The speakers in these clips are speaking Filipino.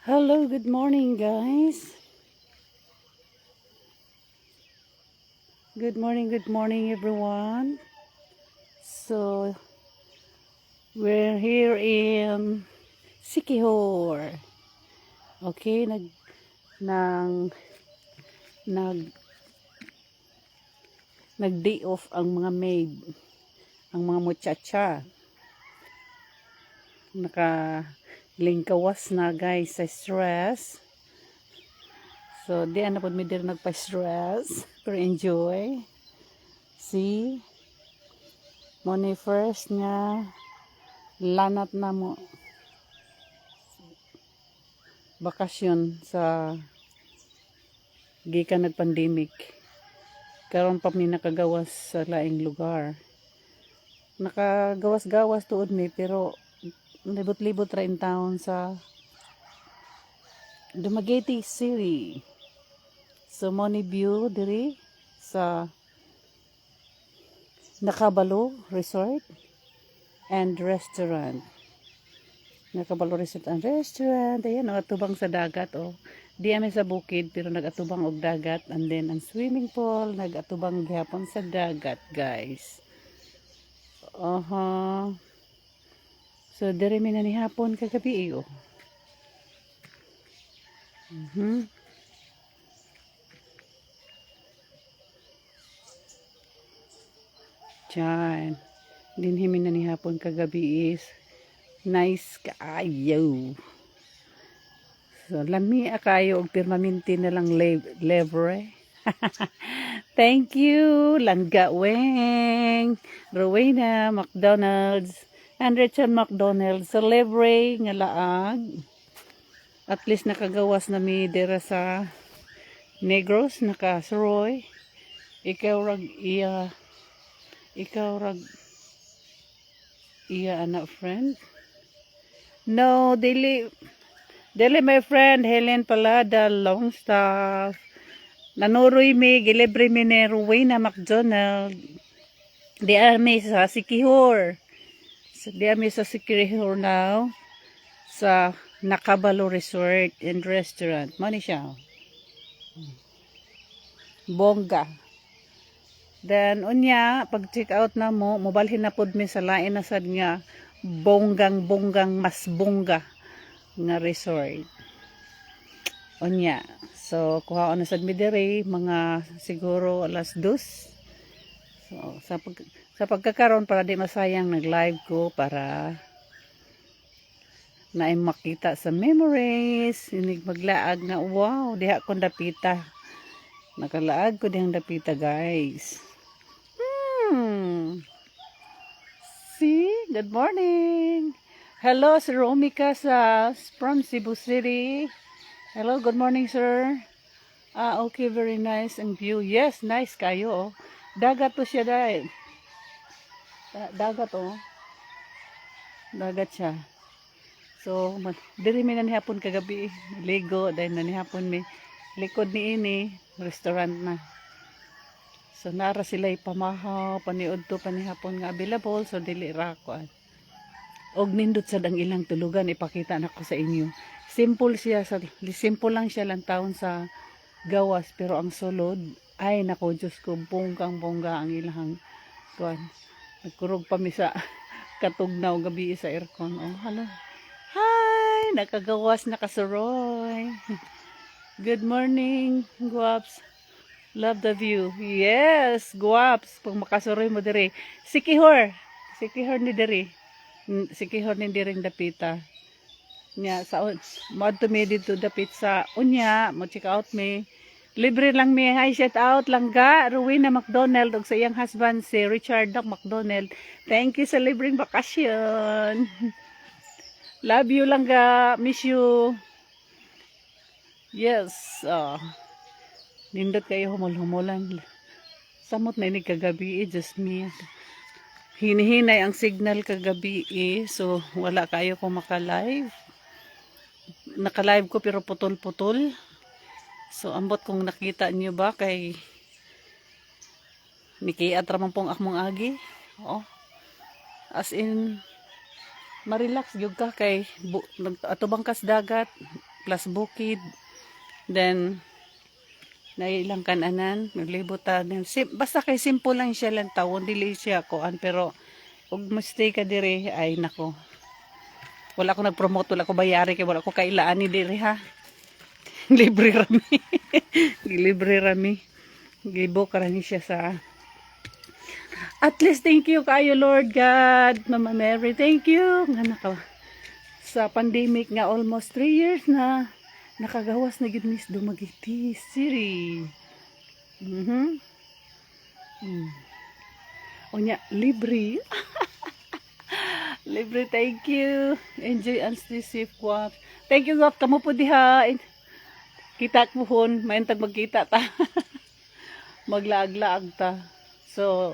Hello, good morning, guys. Good morning, everyone. So, we're here in Sikihor. Okay, nang, nag, nag-day off ang mga maid, ang mga muchacha. Naka-lingkawas na, guys, sa stress. So, di na po mi dir nagpa-stress. Pero enjoy. See? Money first nga. Lanat na mo. Bakasyon sa gikan nag-pandemic. Karon pa mi nakagawas sa laing lugar. Nakagawas-gawas tuod mi pero libot-libot ra in town sa Dumaguete City. So money view diri sa Nakabalo Resort and Restaurant. Nakabalo Resort and Restaurant. Ayan, atubang sa dagat, oh. Di kami sa bukid, pero nag-atubang og dagat. And then, ang swimming pool, nag-atubang gihapon sa dagat, guys. So, diri mi na ni hapon kagabi, oh. Diyan. Dinhimin na ni hapon kagabi is nice kaayo. So, lami akayo og permanente na lang lebre. Thank you, Langga Weng, Rowena McDonald's, and Richard McDonald's. So, libre nga laag. At least nakagawas na mi dira sa Negros, nakasuroy. Ikaw rag iya anak friend. No, dili my friend Helen Palada, Longstaff. Nanuroy mi, gilibre mi ni Rowena McDonald. Di ami sa Sikihor. Di ami sa Sikihor now. Sa Nakabalo Resort and Restaurant. Mani siya. Bongga. Then, unya, pag check out na mo, mobalhin na pod mi sa lain na sad nga bonggang mas bongga nga resort. Unya. So, kuha na sad mi diri mga siguro alas 2. So, sa pagkakaroon para di masayang nag-live ko para naay makita sa memories, inig maglaag nga wow, diha ko dapita. Nakalaag ko dihang dapita, guys. See? Good morning. Hello, Sir Romy Casas from Cebu City. Hello, good morning, sir. Okay, very nice ang view. Yes, nice kayo. Dagat to siya dahil. Dagat, oh. Dagat siya. So, diri mi na hapon kagabi. Ligo, dahil na hapon mi. Likod ni ini, restaurant na. So, nara sila ipamahaw, paniod to, panihapon nga available. So, dili ra ko. Og nindot sa dang ilang tulugan, ipakita na ko sa inyo. Simple siya, simple lang siya lang taon sa gawas. Pero ang sulod, ay nako, Diyos ko, bonggang-bongga ang ilang kuan. Nagkurog pa mi sa katugnaw gabi sa aircon. Oh, hello. Hi! Nakagawas, nakasuroy. Good morning, guwaps. Love the view. Yes, guwaps. Pag makasuroy mo diri. Sikihor. Sikihor ni diri. Sikihor ni diring dapita. Nya sa mod to me dito dapit sa unya, mo check out me. Libre lang mi. Hi, shout out Langga, Rowena McDonald ug sa iyang husband si Richard Doc McDonald. Thank you sa libreng bakasyon. Love you Langga. Miss you. Yes. Nindot kayo humul-humulan. Samot na ini kagabi, just me. Hinihinay ang signal kagabi, so wala kayo kung maka-live. Naka-live ko pero putol-putol. So ambot kung nakita niyo ba kay nikiat ramang pong akmong agi. Oh. As in, marelax gyud ka kay atubang kas dagat. plus bukid. Then nailang kananan, naglibutan. Basta kay simple lang siya lang tawon, dili siya kuan, pero ug mustay ka dire ay nako. Wala ko nag-promote, wala ko bayari kay wala ko kailaan ni dire ha. Libre rami. Libre rami. Gibook ra ni siya sa at least thank you kayo Lord God, Mama Mary, thank you. Nga naka sa pandemic nga almost 3 years na nakagawas na gid mis Dumaguete City. Onya libre. Libre, thank you. Enjoy and stay safe po. Thank you God, kamo po diha. Kita ko hon, maintag magkita ta. Maglaag-laag ta. So,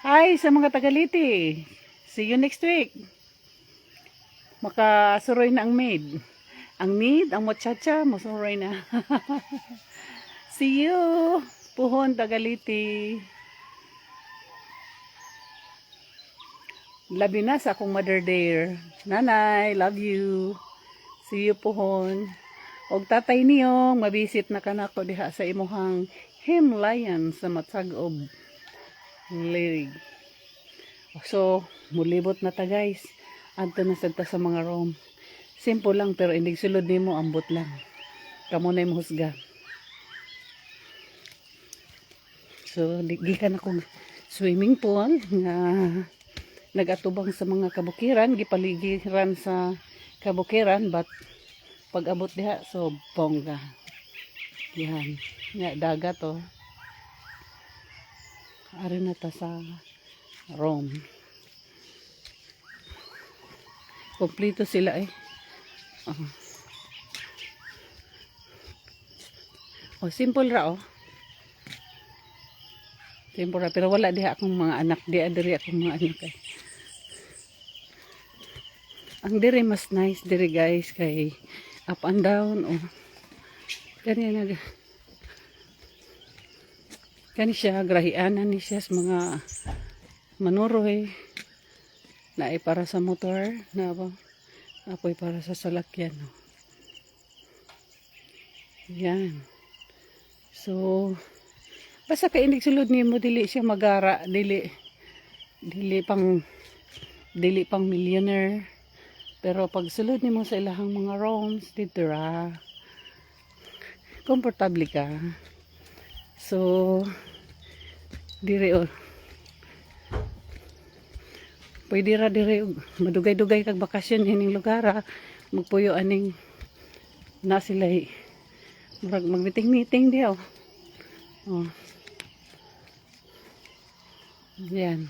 hi sa mga tagaliti. See you next week. Makasuroy na ang maid. Ang maid, ang muchacha, masuroy na. See you. Puhon, tagaliti. Labi na sa akong mother there. Nanay, love you. See you, puhon. Og tatay niyong, mabisit na kanako diha sa imuhang himlayan sa Matsagob. Lirig. So, mulibot na ta guys. Adto na sagta sa mga room. Simple lang pero indig sulod nimo ambot lang. Kamo na imong husga. So, gikan ako swimming pool nga nagatubang sa mga kabukiran, gipaligiran sa kabukiran but pag abot diha so bongga. Yan, nga dagat oh. Ari na ta sa Rome. Kompleto sila eh. Oh, simple ra oh. Simple ra pero wala diha akong mga anak, diri akong mga anak eh. Ang diri mas nice diri guys kay up and down oh. Kani siya grahianan ni siya sa mga manuroy na ay para sa motor na ba apoy para sa salakyan no? Yan. So basta kay indig sulod nimo dili siya magara, dili pang millionaire, pero pag sulod nimo sa ilahang mga rooms dito ra komportable ka. So dire oh, pwede ra dire madugay-dugay kag bakasyon hining lugar ha. Magpuyo aning na sila magmeeting-meeting di oh. Oh. Yan.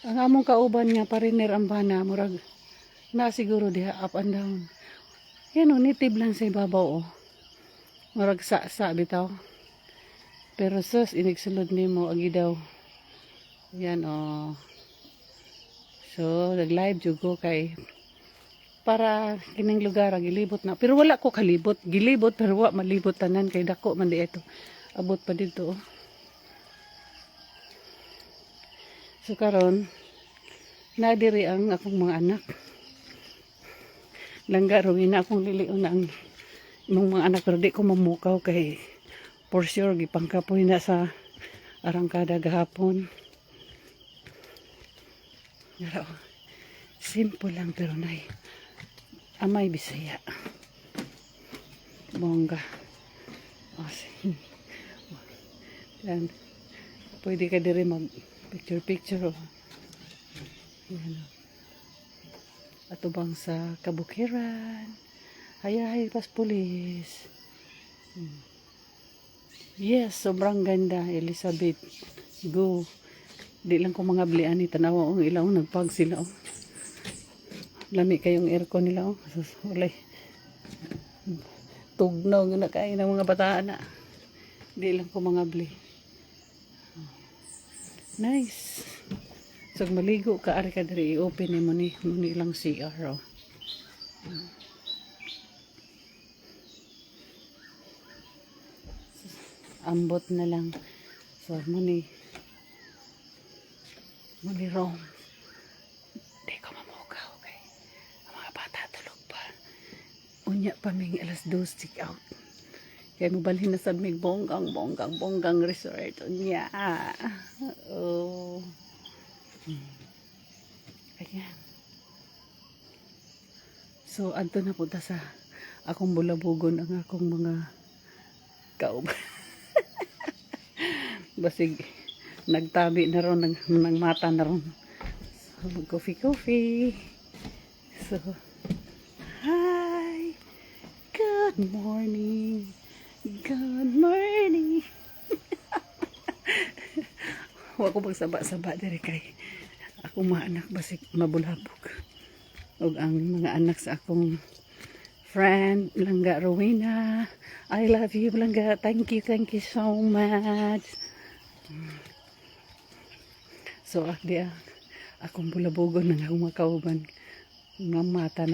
Ang among kauban nga pariner ang bana murag na siguro diha up and down. Yan oh, native lang sa ibabaw oh. Murag sa bitaw. Pero sus inigsulod nimo agi daw. Yan oh. So nag-live jugo kay para kining lugar gilibot na. Pero wala ko kalibot, gilibot pero wa malibot tanan kay dako man di ito. Abot pa dito oh. So karon na diri ang akong mga anak. Langga ruwi na akong lilion na ang imong mga anak pero di ko mamukaw kay for sure gipangkapoy na sa arangkada gahapon. Pero simple lang pero nay amay Bisaya. Bongga. Oh, yan. Pwede ka diri mag picture oh. Yan oh. Atubang sa kabukiran. Hayay pas pulis. Yes, sobrang ganda Elizabeth. Go. Di lang ko mga blian ni tanawa oh, ilaw nagpag sila oh. Lami kayong aircon nila oh. Walay tugnaw na kain ng mga bataan na. Di lang ko mga bli. Nice. So maligo ka ari ka diri i-open ni mo ni lang CR oh. Ambot na lang. So muni Rome. Di ko mamukaw okay. Ang mga bata tulog pa. Unya pa may alas 2 check out. Kaya mabalhin na sa may bonggang resort. Unya. Oh. Ayan. So, adto na punta sa akong bulabugon ang akong mga kauban. Basig, nagtabi na ron, ng mata na ron. So, mag-coffee. So, hi! Good morning! Good morning! Huwag ko magsaba-saba dire kay akong mga anak basig mabulabog. O ang mga anak sa akong friend, Langga Rowena. I love you, Langga. Thank you so much. So, di akong bulabugon ng akong mga kauban. Mga mata na